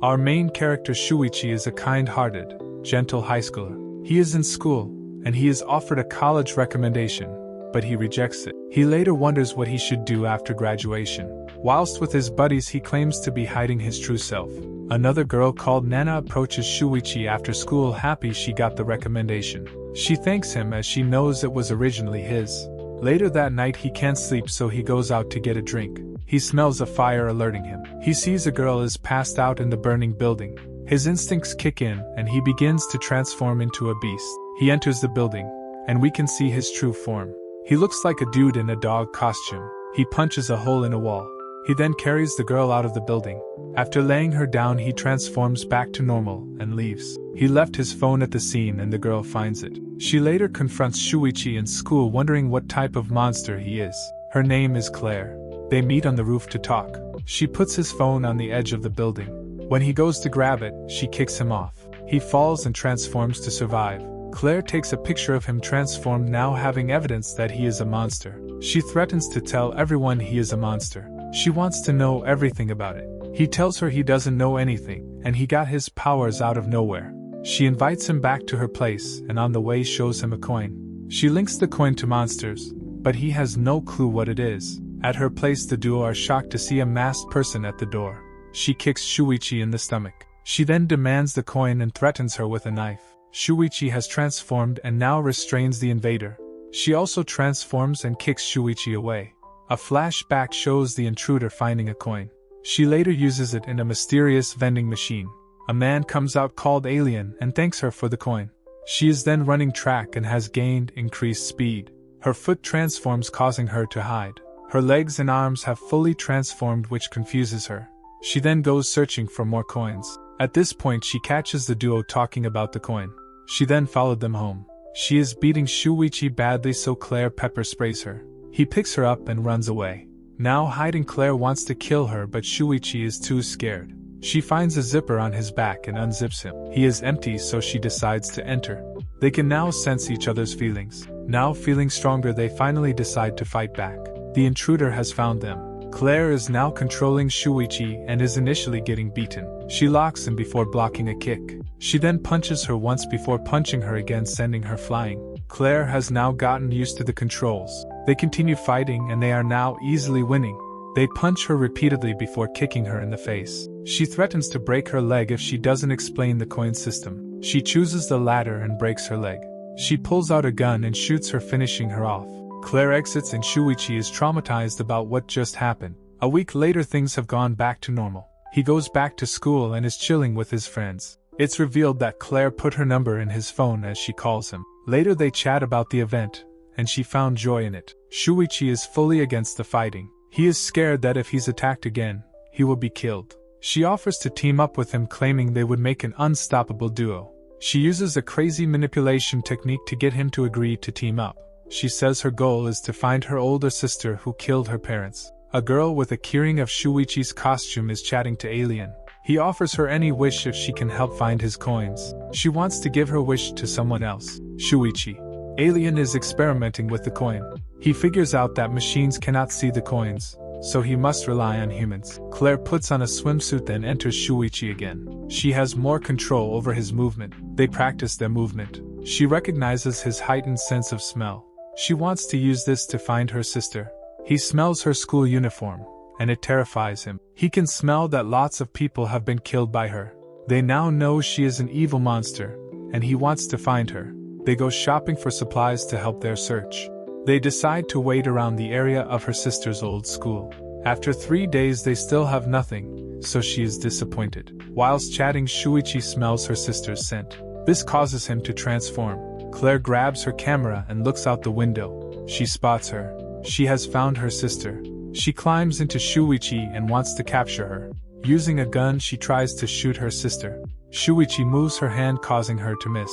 Our main character Shuichi is a kind-hearted, gentle high schooler. He is in school, and he is offered a college recommendation, but he rejects it. He later wonders what he should do after graduation. Whilst with his buddies, he claims to be hiding his true self. Another girl called Nana approaches Shuichi after school, happy she got the recommendation. She thanks him as she knows it was originally his. Later that night he can't sleep, so he goes out to get a drink. He smells a fire alerting him. He sees a girl is passed out in the burning building. His instincts kick in and he begins to transform into a beast. He enters the building, and we can see his true form. He looks like a dude in a dog costume. He punches a hole in a wall. He then carries the girl out of the building. After laying her down, he transforms back to normal and leaves. He left his phone at the scene and the girl finds it. She later confronts Shuichi in school, wondering what type of monster he is. Her name is Clair. They meet on the roof to talk. She puts his phone on the edge of the building. When he goes to grab it, she kicks him off. He falls and transforms to survive. Claire takes a picture of him transformed, now having evidence that he is a monster. She threatens to tell everyone he is a monster. She wants to know everything about it. He tells her he doesn't know anything, and he got his powers out of nowhere. She invites him back to her place, and on the way shows him a coin. She links the coin to monsters, but he has no clue what it is. At her place, the duo are shocked to see a masked person at the door. She kicks Shuichi in the stomach. She then demands the coin and threatens her with a knife. Shuichi has transformed and now restrains the invader. She also transforms and kicks Shuichi away. A flashback shows the intruder finding a coin. She later uses it in a mysterious vending machine. A man comes out called Alien and thanks her for the coin. She is then running track and has gained increased speed. Her foot transforms, causing her to hide. Her legs and arms have fully transformed, which confuses her. She then goes searching for more coins. At this point she catches the duo talking about the coin. She then followed them home. She is beating Shuichi badly, so Claire pepper sprays her. He picks her up and runs away. Now hiding, Claire wants to kill her, but Shuichi is too scared. She finds a zipper on his back and unzips him. He is empty, so she decides to enter. They can now sense each other's feelings. Now feeling stronger, they finally decide to fight back. The intruder has found them. Claire is now controlling Shuichi and is initially getting beaten. She locks him before blocking a kick. She then punches her once before punching her again, sending her flying. Claire has now gotten used to the controls. They continue fighting and they are now easily winning. They punch her repeatedly before kicking her in the face. She threatens to break her leg if she doesn't explain the coin system. She chooses the latter and breaks her leg. She pulls out a gun and shoots her, finishing her off. Claire exits and Shuichi is traumatized about what just happened. A week later, things have gone back to normal. He goes back to school and is chilling with his friends. It's revealed that Claire put her number in his phone as she calls him. Later they chat about the event, and she found joy in it. Shuichi is fully against the fighting. He is scared that if he's attacked again, he will be killed. She offers to team up with him, claiming they would make an unstoppable duo. She uses a crazy manipulation technique to get him to agree to team up. She says her goal is to find her older sister who killed her parents. A girl with a keyring of Shuichi's costume is chatting to Alien. He offers her any wish if she can help find his coins. She wants to give her wish to someone else. Shuichi. Alien is experimenting with the coin. He figures out that machines cannot see the coins, so he must rely on humans. Claire puts on a swimsuit then enters Shuichi again. She has more control over his movement. They practice their movement. She recognizes his heightened sense of smell. She wants to use this to find her sister. He smells her school uniform, and it terrifies him. He can smell that lots of people have been killed by her. They now know she is an evil monster, and he wants to find her. They go shopping for supplies to help their search. They decide to wait around the area of her sister's old school. After 3 days they still have nothing, so she is disappointed. Whilst chatting, Shuichi smells her sister's scent. This causes him to transform. Claire grabs her camera and looks out the window. She spots her. She has found her sister. She climbs into Shuichi and wants to capture her. Using a gun, she tries to shoot her sister. Shuichi moves her hand, causing her to miss.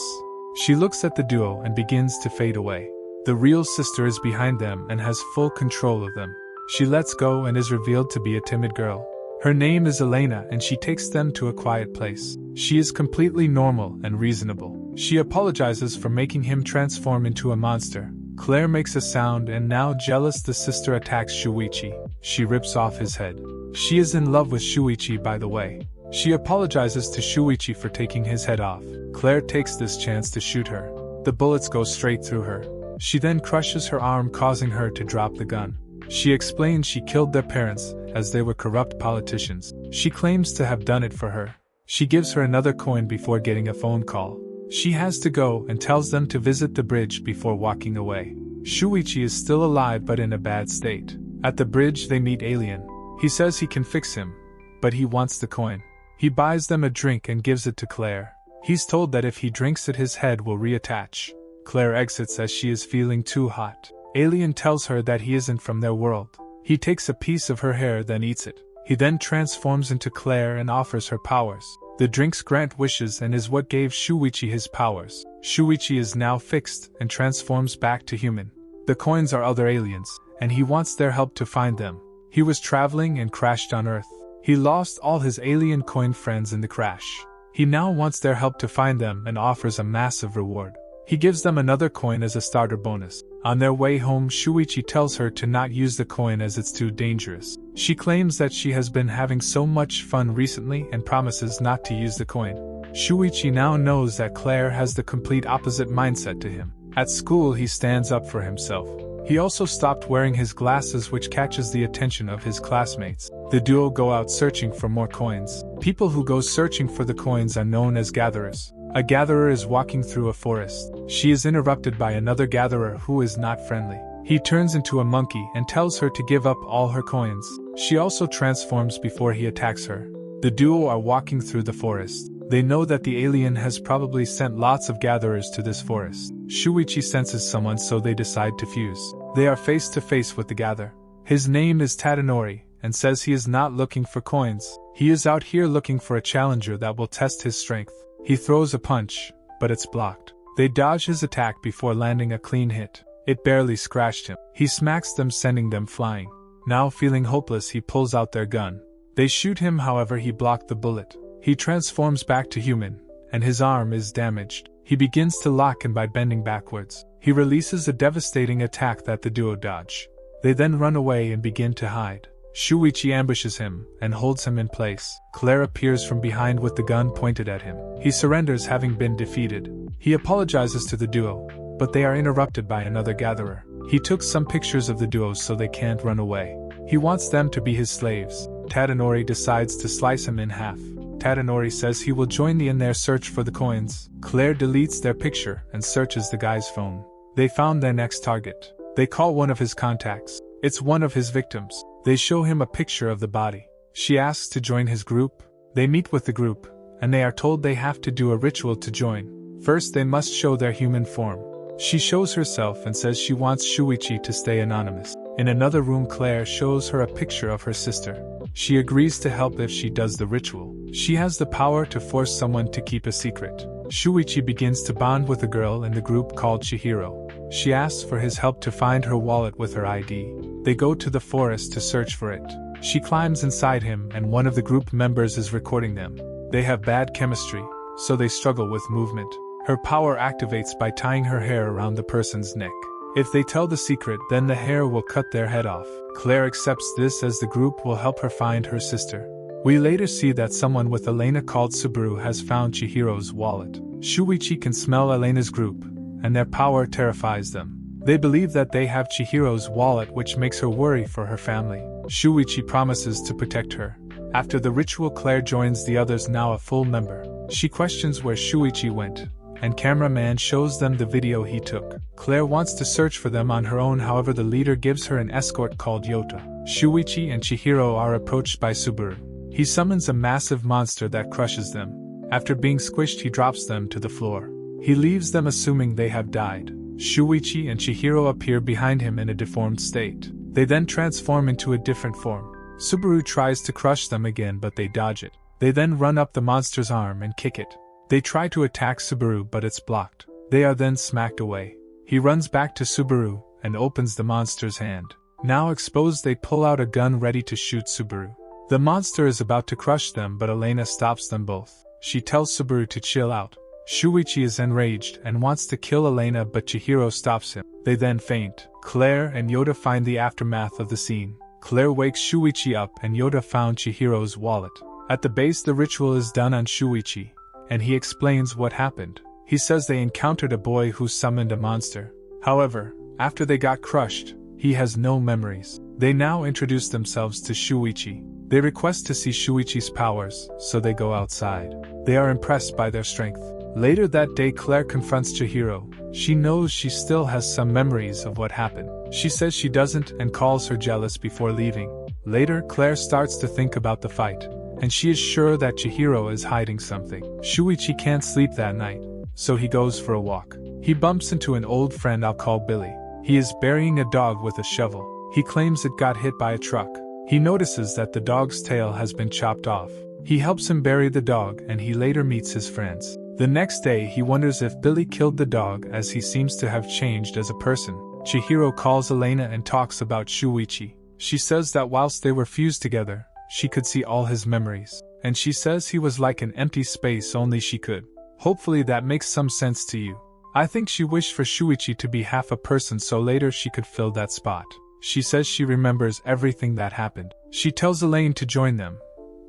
She looks at the duo and begins to fade away. The real sister is behind them and has full control of them. She lets go and is revealed to be a timid girl. Her name is Elena and she takes them to a quiet place. She is completely normal and reasonable. She apologizes for making him transform into a monster. Claire makes a sound and now jealous, the sister attacks Shuichi. She rips off his head. She is in love with Shuichi, by the way. She apologizes to Shuichi for taking his head off. Clair takes this chance to shoot her. The bullets go straight through her. She then crushes her arm, causing her to drop the gun. She explains she killed their parents, as they were corrupt politicians. She claims to have done it for her. She gives her another coin before getting a phone call. She has to go and tells them to visit the bridge before walking away. Shuichi is still alive but in a bad state. At the bridge they meet Alien. He says he can fix him, but he wants the coin. He buys them a drink and gives it to Clair. He's told that if he drinks it his head will reattach. Clair exits as she is feeling too hot. Alien tells her that he isn't from their world. He takes a piece of her hair then eats it. He then transforms into Clair and offers her powers. The drinks grant wishes and is what gave Shuichi his powers. Shuichi is now fixed and transforms back to human. The coins are other aliens, and he wants their help to find them. He was traveling and crashed on Earth. He lost all his alien coin friends in the crash. He now wants their help to find them and offers a massive reward. He gives them another coin as a starter bonus. On their way home, Shuichi tells her to not use the coin as it's too dangerous. She claims that she has been having so much fun recently and promises not to use the coin. Shuichi now knows that Clair has the complete opposite mindset to him. At school he stands up for himself. He also stopped wearing his glasses, which catches the attention of his classmates. The duo go out searching for more coins. People who go searching for the coins are known as gatherers. A gatherer is walking through a forest. She is interrupted by another gatherer who is not friendly. He turns into a monkey and tells her to give up all her coins. She also transforms before he attacks her. The duo are walking through the forest. They know that the alien has probably sent lots of gatherers to this forest. Shuichi senses someone, so they decide to fuse. They are face to face with the gatherer. His name is Tadanori, and says he is not looking for coins. He is out here looking for a challenger that will test his strength. He throws a punch, but it's blocked. They dodge his attack before landing a clean hit. It barely scratched him. He smacks them, sending them flying. Now feeling hopeless, he pulls out their gun. They shoot him, however he blocked the bullet. He transforms back to human, and his arm is damaged. He begins to lock and by bending backwards. He releases a devastating attack that the duo dodge. They then run away and begin to hide. Shuichi ambushes him and holds him in place. Clair appears from behind with the gun pointed at him. He surrenders, having been defeated. He apologizes to the duo, but they are interrupted by another gatherer. He took some pictures of the duo so they can't run away. He wants them to be his slaves. Tadanori decides to slice him in half. Tadanori says he will join in their search for the coins. Clair deletes their picture and searches the guy's phone. They found their next target. They call one of his contacts. It's one of his victims. They show him a picture of the body. She asks to join his group. They meet with the group, and they are told they have to do a ritual to join. First they must show their human form. She shows herself and says she wants Shuichi to stay anonymous. In another room, Clair shows her a picture of her sister. She agrees to help if she does the ritual. She has the power to force someone to keep a secret. Shuichi begins to bond with a girl in the group called Chihiro. She asks for his help to find her wallet with her ID. They go to the forest to search for it. She climbs inside him and one of the group members is recording them. They have bad chemistry, so they struggle with movement. Her power activates by tying her hair around the person's neck. If they tell the secret, then the hair will cut their head off. Clair accepts this as the group will help her find her sister. We later see that someone with Elena called Subaru has found Chihiro's wallet. Shuichi can smell Elena's group, and their power terrifies them. They believe that they have Chihiro's wallet, which makes her worry for her family. Shuichi promises to protect her. After the ritual, Clair joins the others, now a full member. She questions where Shuichi went, and cameraman shows them the video he took. Clair wants to search for them on her own, however the leader gives her an escort called Yota. Shuichi and Chihiro are approached by Subaru. He summons a massive monster that crushes them. After being squished, he drops them to the floor. He leaves them assuming they have died. Shuichi and Chihiro appear behind him in a deformed state. They then transform into a different form. Subaru tries to crush them again, but they dodge it. They then run up the monster's arm and kick it. They try to attack Subaru, but it's blocked. They are then smacked away. He runs back to Subaru and opens the monster's hand. Now exposed, they pull out a gun ready to shoot Subaru. The monster is about to crush them, but Elena stops them both. She tells Subaru to chill out. Shuichi is enraged and wants to kill Elena, but Chihiro stops him. They then faint. Clair and Yota find the aftermath of the scene. Clair wakes Shuichi up and Yota found Chihiro's wallet. At the base, the ritual is done on Shuichi, and he explains what happened. He says they encountered a boy who summoned a monster. However, after they got crushed, he has no memories. They now introduce themselves to Shuichi. They request to see Shuichi's powers, so they go outside. They are impressed by their strength. Later that day, Clair confronts Chihiro. She knows she still has some memories of what happened. She says she doesn't and calls her jealous before leaving. Later, Clair starts to think about the fight, and she is sure that Chihiro is hiding something. Shuichi can't sleep that night, so he goes for a walk. He bumps into an old friend I'll call Billy. He is burying a dog with a shovel. He claims it got hit by a truck. He notices that the dog's tail has been chopped off. He helps him bury the dog, and he later meets his friends. The next day, he wonders if Billy killed the dog, as he seems to have changed as a person. Chihiro calls Elena and talks about Shuichi. She says that whilst they were fused together, she could see all his memories, and she says he was like an empty space only she could. Hopefully that makes some sense to you. I think she wished for Shuichi to be half a person so later she could fill that spot. She says she remembers everything that happened. She tells Elaine to join them,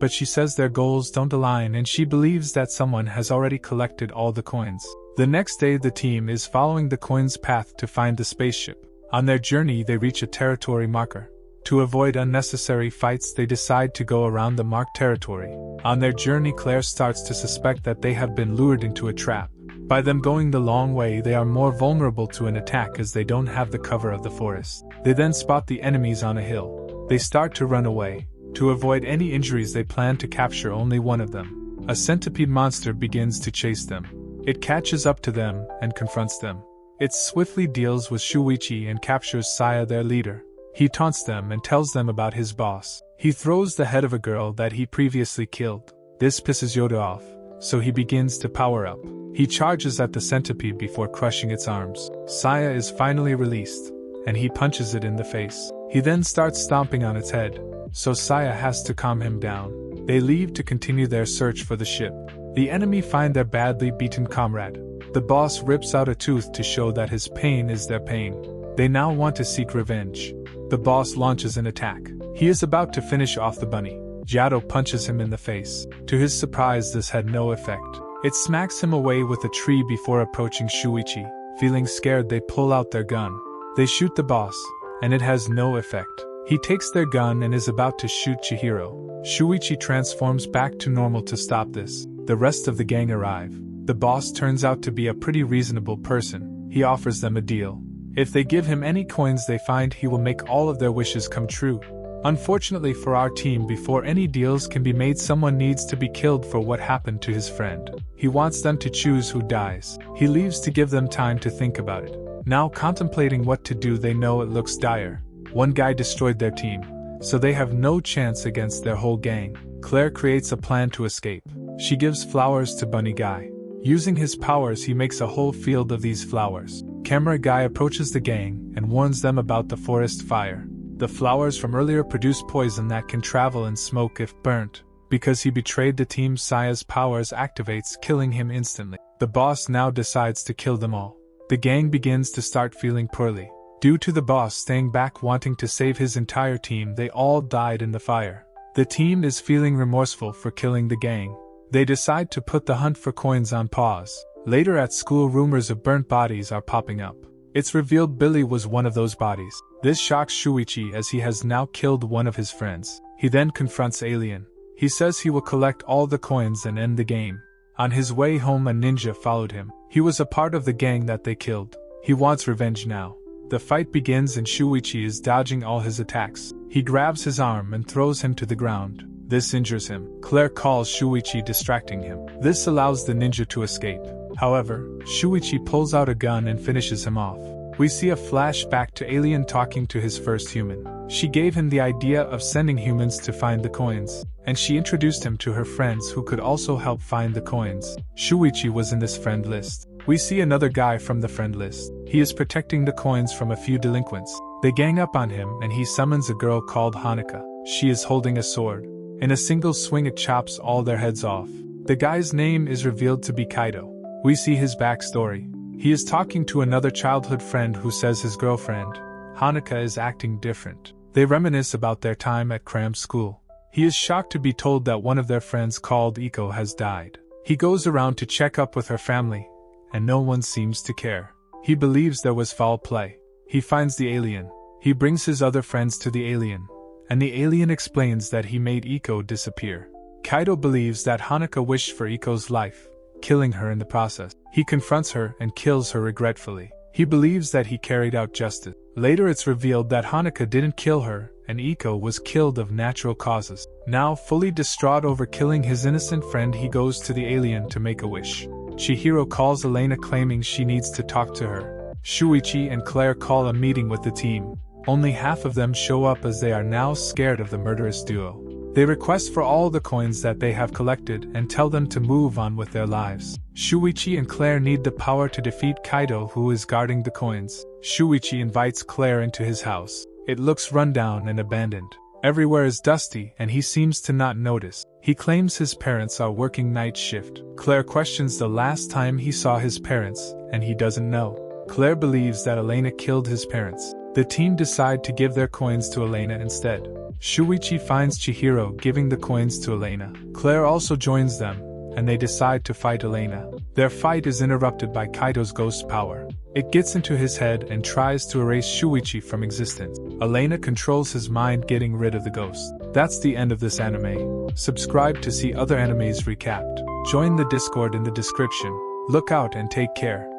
but she says their goals don't align and she believes that someone has already collected all the coins. The next day, the team is following the coins path to find the spaceship. On their journey, they reach a territory marker. To avoid unnecessary fights, they decide to go around the marked territory. On their journey, Clair starts to suspect that they have been lured into a trap. By them going the long way, they are more vulnerable to an attack as they don't have the cover of the forest. They then spot the enemies on a hill. They start to run away. To avoid any injuries, they plan to capture only one of them. A centipede monster begins to chase them. It catches up to them and confronts them. It swiftly deals with Shuichi and captures Saya, their leader. He taunts them and tells them about his boss. He throws the head of a girl that he previously killed. This pisses Yoda off, so he begins to power up. He charges at the centipede before crushing its arms. Saya is finally released, and he punches it in the face. He then starts stomping on its head, so Saya has to calm him down. They leave to continue their search for the ship. The enemy find their badly beaten comrade. The boss rips out a tooth to show that his pain is their pain. They now want to seek revenge. The boss launches an attack. He is about to finish off the bunny. Jado punches him in the face. To his surprise, this had no effect. It smacks him away with a tree before approaching Shuichi. Feeling scared, they pull out their gun. They shoot the boss, and it has no effect. He takes their gun and is about to shoot Chihiro. Shuichi transforms back to normal to stop this. The rest of the gang arrive. The boss turns out to be a pretty reasonable person. He offers them a deal. If they give him any coins they find, he will make all of their wishes come true. Unfortunately for our team, before any deals can be made, someone needs to be killed for what happened to his friend. He wants them to choose who dies. He leaves to give them time to think about it. Now contemplating what to do, they know it looks dire. One guy destroyed their team, so they have no chance against their whole gang. Clair creates a plan to escape. She gives flowers to Bunny Guy. Using his powers, he makes a whole field of these flowers. Camera Guy approaches the gang and warns them about the forest fire. The flowers from earlier produce poison that can travel in smoke if burnt. Because he betrayed the team, Saya's powers activates, killing him instantly. The boss now decides to kill them all. The gang begins to start feeling poorly. Due to the boss staying back wanting to save his entire team, they all died in the fire. The team is feeling remorseful for killing the gang. They decide to put the hunt for coins on pause. Later at school, rumors of burnt bodies are popping up. It's revealed Billy was one of those bodies. This shocks Shuichi as he has now killed one of his friends. He then confronts Alien. He says he will collect all the coins and end the game. On his way home, a ninja followed him. He was a part of the gang that they killed. He wants revenge now. The fight begins and Shuichi is dodging all his attacks. He grabs his arm and throws him to the ground. This injures him. Clair calls Shuichi, distracting him. This allows the ninja to escape. However, Shuichi pulls out a gun and finishes him off. We see a flashback to Alien talking to his first human. She gave him the idea of sending humans to find the coins, and she introduced him to her friends who could also help find the coins. Shuichi was in this friend list. We see another guy from the friend list. He is protecting the coins from a few delinquents. They gang up on him and he summons a girl called Hanuka. She is holding a sword. In a single swing it chops all their heads off. The guy's name is revealed to be Kaido. We see his backstory. He is talking to another childhood friend who says his girlfriend, Hanuka, is acting different. They reminisce about their time at cram school. He is shocked to be told that one of their friends called Iko has died. He goes around to check up with her family, and no one seems to care. He believes there was foul play. He finds the alien. He brings his other friends to the alien, and the alien explains that he made Iko disappear. Kaido believes that Hanaka wished for Iko's life, killing her in the process. He confronts her and kills her regretfully. He believes that he carried out justice. Later it's revealed that Hanaka didn't kill her, and Iko was killed of natural causes. Now fully distraught over killing his innocent friend, he goes to the alien to make a wish. Chihiro calls Elena claiming she needs to talk to her. Shuichi and Clair call a meeting with the team. Only half of them show up as they are now scared of the murderous duo. They request for all the coins that they have collected and tell them to move on with their lives. Shuichi and Clair need the power to defeat Kaido, who is guarding the coins. Shuichi invites Clair into his house. It looks run down and abandoned. Everywhere is dusty and he seems to not notice. He claims his parents are working night shift. Clair questions the last time he saw his parents, and he doesn't know. Clair believes that Elena killed his parents. The team decide to give their coins to Elena instead. Shuichi finds Chihiro giving the coins to Elena. Clair also joins them, and they decide to fight Elena. Their fight is interrupted by Kaido's ghost power. It gets into his head and tries to erase Shuichi from existence. Elena controls his mind, getting rid of the ghost. That's the end of this anime. Subscribe to see other animes recapped. Join the Discord in the description. Look out and take care.